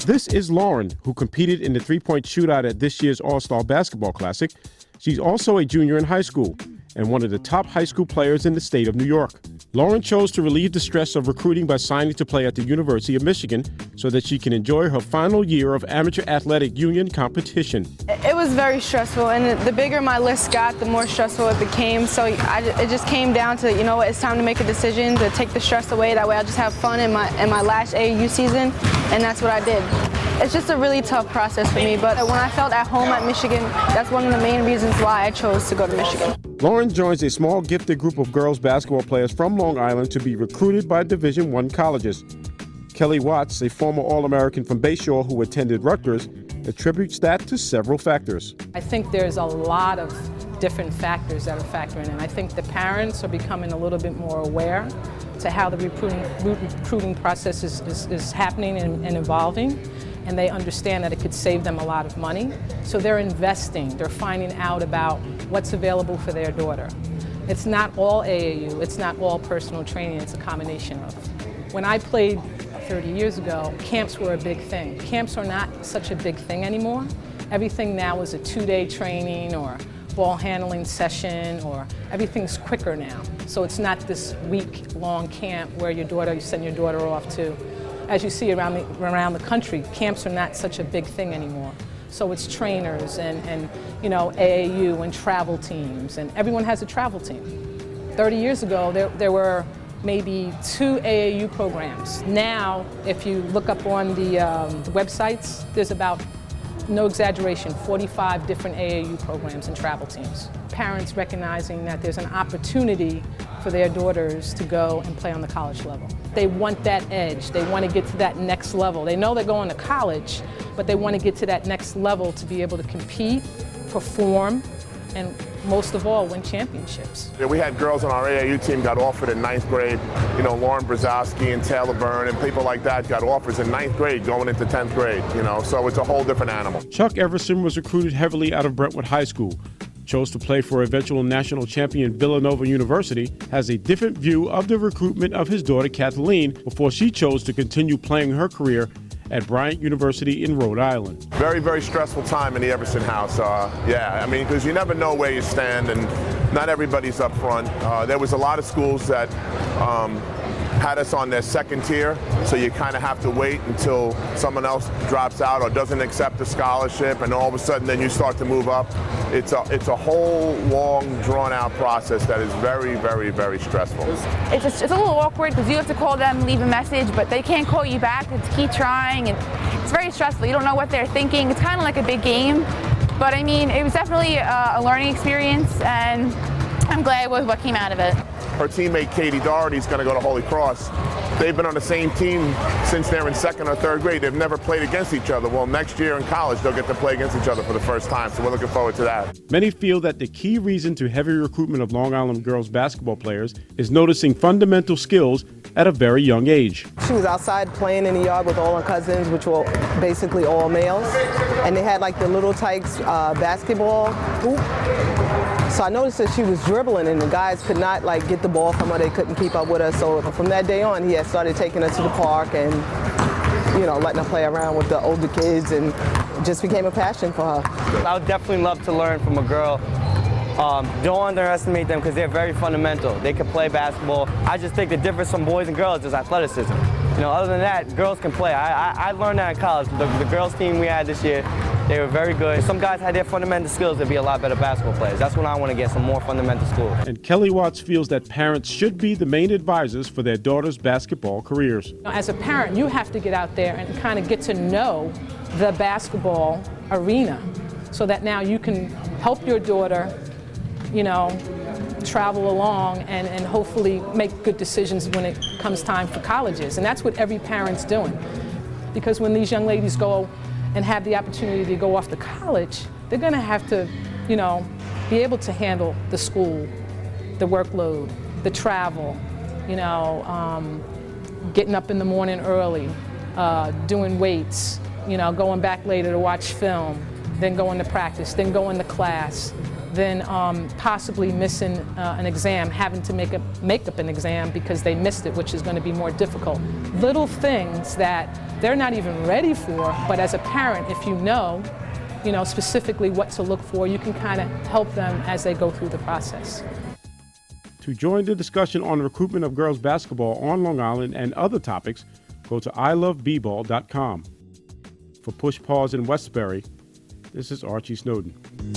This is Lauren, who competed in the three-point shootout at this year's All-Star Basketball Classic. She's also a junior in high school and one of the top high school players in the state of New York. Lauren chose to relieve the stress of recruiting by signing to play at the University of Michigan so that she can enjoy her final year of amateur athletic union competition. It was very stressful, and the bigger my list got, the more stressful it became. So it just came down to, you know what, it's time to make a decision to take the stress away. That way I'll just have fun in my last AAU season, and that's what I did. It's just a really tough process for me, but when I felt at home at Michigan, that's one of the main reasons why I chose to go to Michigan. Lauren joins a small gifted group of girls basketball players from Long Island to be recruited by Division I colleges. Kelly Watts, a former All-American from Bayshore who attended Rutgers, attributes that to several factors. I think there's a lot of different factors that are factoring in. I think the parents are becoming a little bit more aware to how the recruiting process is happening and evolving. And they understand that it could save them a lot of money. So they're investing, they're finding out about what's available for their daughter. It's not all AAU, it's not all personal training, it's a combination of. When I played 30 years ago, camps were a big thing. Camps are not such a big thing anymore. Everything now is a 2-day training or ball handling session, or everything's quicker now. So it's not this week-long camp where you send your daughter off to. As you see around the country, camps are not such a big thing anymore. So it's trainers and you know, AAU and travel teams, and everyone has a travel team. 30 years ago, there were maybe 2 AAU programs. Now, if you look up on the websites, there's about, no exaggeration, 45 different AAU programs and travel teams. Parents recognizing that there's an opportunity for their daughters to go and play on the college level. They want that edge. They want to get to that next level. They know they're going to college, but they want to get to that next level to be able to compete, perform, and most of all, win championships. Yeah, we had girls on our AAU team got offered in 9th grade. You know, Lauren Brzezowski and Taylor Byrne and people like that got offers in 9th grade going into 10th grade, you know, so it's a whole different animal. Chuck Everson was recruited heavily out of Brentwood High School, chose to play for eventual national champion Villanova University, has a different view of the recruitment of his daughter Kathleen before she chose to continue playing her career at Bryant University in Rhode Island. Very, very stressful time in the Everson house. Yeah, I mean, because you never know where you stand, and not everybody's up front. There was a lot of schools that had us on their second tier, so you kind of have to wait until someone else drops out or doesn't accept the scholarship, and all of a sudden then you start to move up. It's a whole long, drawn-out process that is very, very, very stressful. It's a little awkward because you have to call them, leave a message, but they can't call you back. It's keep trying, and it's very stressful. You don't know what they're thinking. It's kind of like a big game, but I mean, it was definitely a learning experience, and I'm glad with what came out of it. Her teammate Katie Doherty is going to go to Holy Cross. They've been on the same team since they're in 2nd or 3rd grade. They've never played against each other. Well, next year in college, they'll get to play against each other for the first time, so we're looking forward to that. Many feel that the key reason to heavy recruitment of Long Island girls basketball players is noticing fundamental skills at a very young age. She was outside playing in the yard with all her cousins, which were basically all males, and they had like the Little Tykes basketball hoop. So I noticed that she was dribbling, and the guys could not like get the ball from her. They couldn't keep up with her. So from that day on, he had started taking her to the park and, you know, letting her play around with the older kids, and it just became a passion for her. I would definitely love to learn from a girl. Don't underestimate them because they're very fundamental. They can play basketball. I just think the difference from boys and girls is athleticism. You know, other than that, girls can play. I learned that in college. The girls team we had this year, they were very good. Some guys had their fundamental skills to be a lot better basketball players. That's when I want to get some more fundamental schools. And Kelly Watts feels that parents should be the main advisors for their daughters' basketball careers. As a parent, you have to get out there and kind of get to know the basketball arena so that now you can help your daughter, you know, travel along and hopefully make good decisions when it comes time for colleges. And that's what every parent's doing. Because when these young ladies go and have the opportunity to go off to college, they're going to have to, you know, be able to handle the school, the workload, the travel, you know, getting up in the morning early, doing weights, you know, going back later to watch film, then going to practice, then going to class, then possibly missing an exam, having to make up an exam because they missed it, which is going to be more difficult. Little things that they're not even ready for, but as a parent, if you know specifically what to look for, you can kind of help them as they go through the process. To join the discussion on the recruitment of girls basketball on Long Island and other topics, go to iLuvBBall.com. For Push Pause in Westbury, this is Archie Snowden.